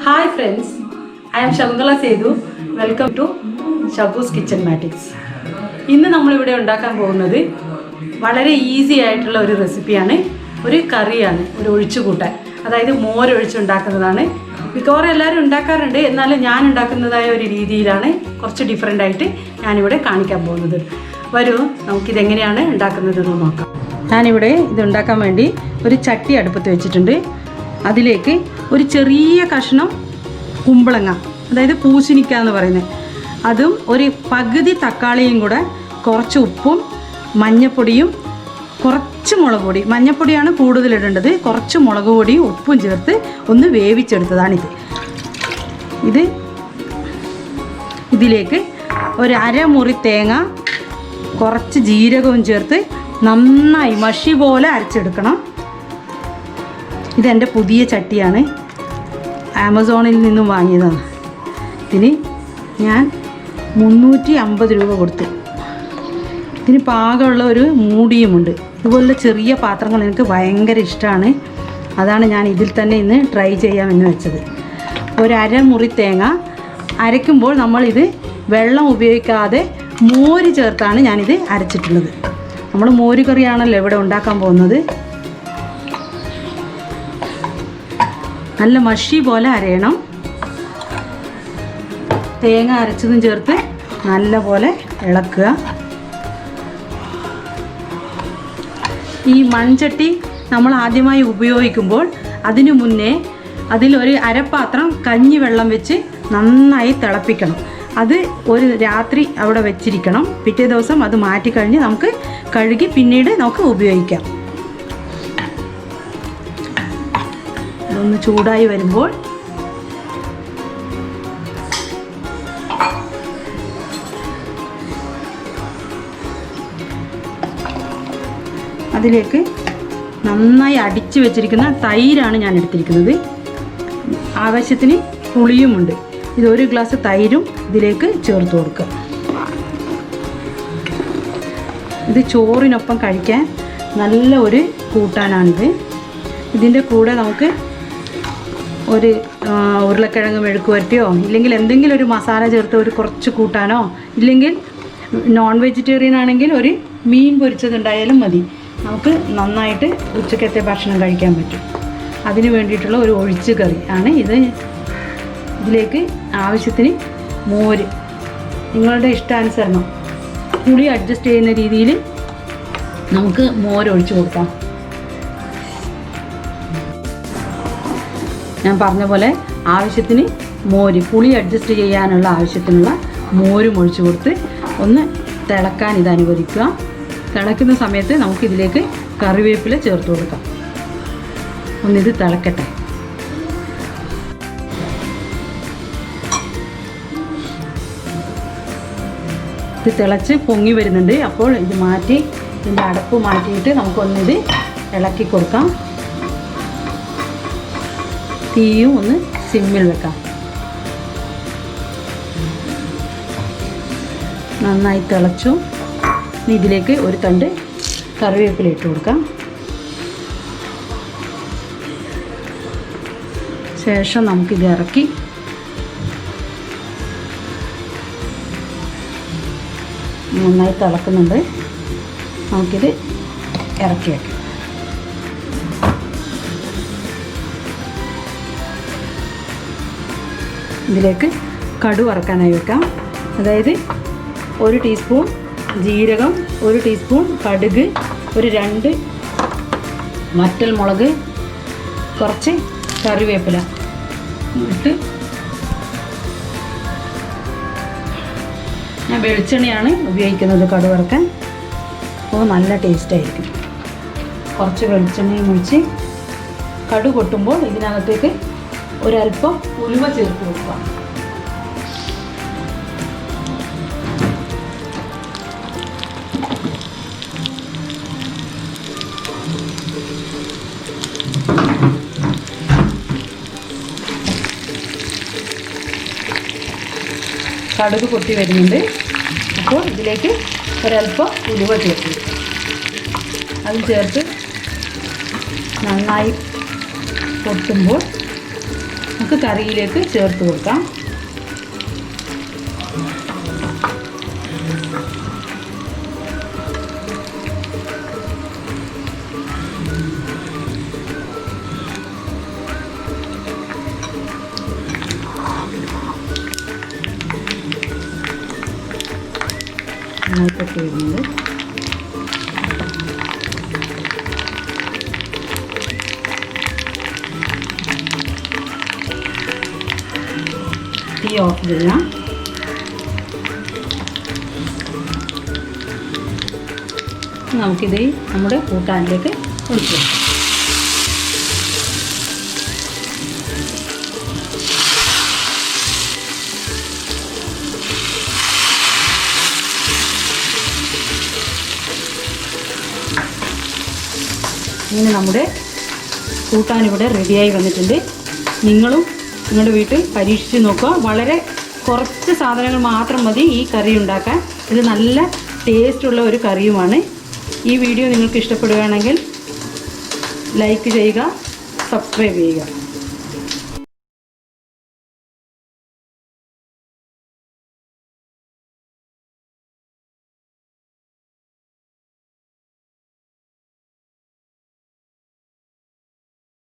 Hi friends, I am Shangala Sedu. Welcome to Shabu's Kitchen Magics. ഇന്ന് നമ്മൾ ഇവിടെ ഉണ്ടാക്കാൻ പോകുന്നത് വളരെ ഈസി ആയിട്ടുള്ള ഒരു റെസിപ്പിയാണ്. ഒരു കറിയാണ്, ഒരു ഒഴിച്ചുകൂട്ടാൻ. അതായത് മോര് ഒഴിച്ചുണ്ടാക്കുന്നതാണ്. മിക്കവാറും എല്ലാവരും ഉണ്ടാക്കാറുണ്ട്, എന്നാലും ഞാൻ ഉണ്ടാക്കുന്നതായ ഒരു രീതിയിലാണ് കുറച്ച് ഡിഫറെൻ്റ് ആയിട്ട് ഞാനിവിടെ കാണിക്കാൻ പോകുന്നത്. വരൂ, നമുക്കിതെങ്ങനെയാണ് ഉണ്ടാക്കുന്നതെന്ന് നോക്കാം. ഞാനിവിടെ ഇത് ഉണ്ടാക്കാൻ വേണ്ടി ഒരു ചട്ടി അടുപ്പത്ത് വെച്ചിട്ടുണ്ട്. അതിലേക്ക് ഒരു ചെറിയ കഷ്ണം കുമ്പളങ്ങ, അതായത് പൂശിനിക്ക എന്ന് പറയുന്നത്, അതും ഒരു പകുതി തക്കാളിയും കൂടെ, കുറച്ച് ഉപ്പും മഞ്ഞൾപ്പൊടിയും കുറച്ച് മുളക് പൊടി, മഞ്ഞൾപ്പൊടിയാണ് കൂടുതലിടേണ്ടത്, കുറച്ച് മുളക് പൊടിയും ഉപ്പും ചേർത്ത് ഒന്ന് വേവിച്ചെടുത്തതാണിത്. ഇതിലേക്ക് ഒരു അരമുറി തേങ്ങ, കുറച്ച് ജീരകവും ചേർത്ത് നന്നായി മഷി പോലെ അരച്ചെടുക്കണം. ഇതെൻ്റെ പുതിയ ചട്ടിയാണ്, ആമസോണിൽ നിന്നും വാങ്ങിയതാണ്. ഇതിന് ഞാൻ 350 രൂപ കൊടുത്തു. ഇതിന് പാകമുള്ള ഒരു മൂടിയുമുണ്ട്. ഇതുപോലുള്ള ചെറിയ പാത്രങ്ങൾ എനിക്ക് ഭയങ്കര ഇഷ്ടമാണ്. അതാണ് ഞാൻ ഇതിൽ തന്നെ ഇന്ന് ട്രൈ ചെയ്യാമെന്ന് വെച്ചത്. ഒരു അരമുറി തേങ്ങ അരയ്ക്കുമ്പോൾ നമ്മളിത് വെള്ളം ഉപയോഗിക്കാതെ മോര് ചേർത്താണ് ഞാനിത് അരച്ചിട്ടുള്ളത്. നമ്മൾ മോര് കറിയാണല്ലോ ഇവിടെ ഉണ്ടാക്കാൻ പോകുന്നത്. നല്ല മഷി പോലെ അരയണം. തേങ്ങ അരച്ചതും ചേർത്ത് നല്ല പോലെ ഇളക്കുക. ഈ മൺചട്ടി നമ്മൾ ആദ്യമായി ഉപയോഗിക്കുമ്പോൾ അതിനു മുന്നേ അതിലൊരു അരപ്പാത്രം കഞ്ഞിവെള്ളം വെച്ച് നന്നായി തിളപ്പിക്കണം. അത് ഒരു രാത്രി അവിടെ വെച്ചിരിക്കണം. പിറ്റേ ദിവസം അത് മാറ്റിക്കഴിഞ്ഞ് നമുക്ക് കഴുകി പിന്നീട് നമുക്ക് ഉപയോഗിക്കാം. ഒന്ന് ചൂടായി വരുമ്പോൾ അതിലേക്ക് നന്നായി അടിച്ചു വെച്ചിരിക്കുന്ന തൈരാണ് ഞാൻ എടുത്തിരിക്കുന്നത്. ആവശ്യത്തിന് പുളിയുമുണ്ട്. ഇതൊരു ഗ്ലാസ് തൈരും ഇതിലേക്ക് ചേർത്ത് കൊടുക്കുക. ഇത് ചോറിനൊപ്പം കഴിക്കാൻ നല്ല ഒരു കൂട്ടാനാണിത്. ഇതിൻ്റെ കൂടെ നമുക്ക് ഒരു ഉരുളക്കിഴങ്ങ് മെഴുക്ക് വരട്ടിയോ, ഇല്ലെങ്കിൽ എന്തെങ്കിലും ഒരു മസാല ചേർത്ത് ഒരു കുറച്ച് കൂട്ടാനോ, ഇല്ലെങ്കിൽ നോൺ വെജിറ്റേറിയൻ ആണെങ്കിൽ ഒരു മീൻ പൊരിച്ചതുണ്ടായാലും മതി. നമുക്ക് നന്നായിട്ട് ഉച്ചക്കത്തെ ഭക്ഷണം കഴിക്കാൻ പറ്റും. അതിന് വേണ്ടിയിട്ടുള്ള ഒരു ഒഴിച്ച് കറി ആണ് ഇത്. ഇതിലേക്ക് ആവശ്യത്തിന് മോര്, നിങ്ങളുടെ ഇഷ്ടാനുസരണം പുളി അഡ്ജസ്റ്റ് ചെയ്യുന്ന രീതിയിൽ നമുക്ക് മോര് ഒഴിച്ച് കൊടുക്കാം. ഞാൻ പറഞ്ഞ പോലെ ആവശ്യത്തിന് മോര്, പുളി അഡ്ജസ്റ്റ് ചെയ്യാനുള്ള ആവശ്യത്തിനുള്ള മോരും ഒഴിച്ച് കൊടുത്ത് ഒന്ന് തിളക്കാൻ ഇത് അനുവദിക്കുക. തിളയ്ക്കുന്ന സമയത്ത് നമുക്കിതിലേക്ക് കറിവേപ്പില ചേർത്ത് കൊടുക്കാം. ഒന്നിത് തിളക്കട്ടെ. ഇത് തിളച്ച് പൊങ്ങി വരുന്നുണ്ട്. അപ്പോൾ ഇത് മാറ്റി, ഇതിൻ്റെ അടപ്പ് മാറ്റിയിട്ട് നമുക്കൊന്നിത് ഇളക്കി കൊടുക്കാം. തീയും ഒന്ന് സിമ്മിൽ വെക്കാം. നന്നായി തിളച്ചു. ഇതിലേക്ക് ഒരു തണ്ട് കറിവേപ്പില ഇട്ട് കൊടുക്കാം. ശേഷം നമുക്കിത് ഇറക്കി നന്നായി തിളക്കുന്നുണ്ട്. നമുക്കിത് ഇറക്കി വയ്ക്കാം. ഇതിലേക്ക് കടു വറക്കാനായി വെക്കാം. അതായത് 1 ടീസ്പൂൺ ജീരകം, 1 ടീസ്പൂൺ കടുക്, ഒരു 2 വറ്റൽ മുളക്, കുറച്ച് കറിവേപ്പില ഇട്ട്, ഞാൻ വെളിച്ചെണ്ണയാണ് ഉപയോഗിക്കുന്നത് കടു വറക്കാൻ. അപ്പോൾ നല്ല ടേസ്റ്റായിരിക്കും. കുറച്ച് വെളിച്ചെണ്ണയും ഒഴിച്ച് കടു പൊട്ടുമ്പോൾ ഇതിനകത്തേക്ക് ഒരല്പം ഉലുവ ചേർത്ത് കൊടുക്കുക. കടുക് പൊട്ടി വരുന്നുണ്ട്. അപ്പോൾ ഇതിലേക്ക് ഒരല്പം ഉലുവ ചേർത്ത്, അത് ചേർത്ത് നന്നായി പൊട്ടുമ്പോൾ നമുക്ക് കറിയിലേക്ക് ചേർത്ത് കൊടുക്കാം. നന്നായിട്ട് വരുന്നത് തീ ഓഫ് ചെയ്യാം. നമുക്കിത് നമ്മുടെ കൂട്ടാനിലേക്ക് ഒഴിച്ചു വെക്കാം. ഇങ്ങനെ നമ്മുടെ കൂട്ടാൻ ഇവിടെ റെഡിയായി വന്നിട്ടുണ്ട്. നിങ്ങളും നിങ്ങളുടെ വീട്ടിൽ പരീക്ഷിച്ച് നോക്കുക. വളരെ കുറച്ച് സാധനങ്ങൾ മാത്രം മതി ഈ കറി ഉണ്ടാക്കാൻ. ഇത് നല്ല ടേസ്റ്റുള്ള ഒരു കറിയുമാണ്. ഈ വീഡിയോ നിങ്ങൾക്ക് ഇഷ്ടപ്പെടുകയാണെങ്കിൽ ലൈക്ക് ചെയ്യുക, സബ്സ്ക്രൈബ് ചെയ്യുക.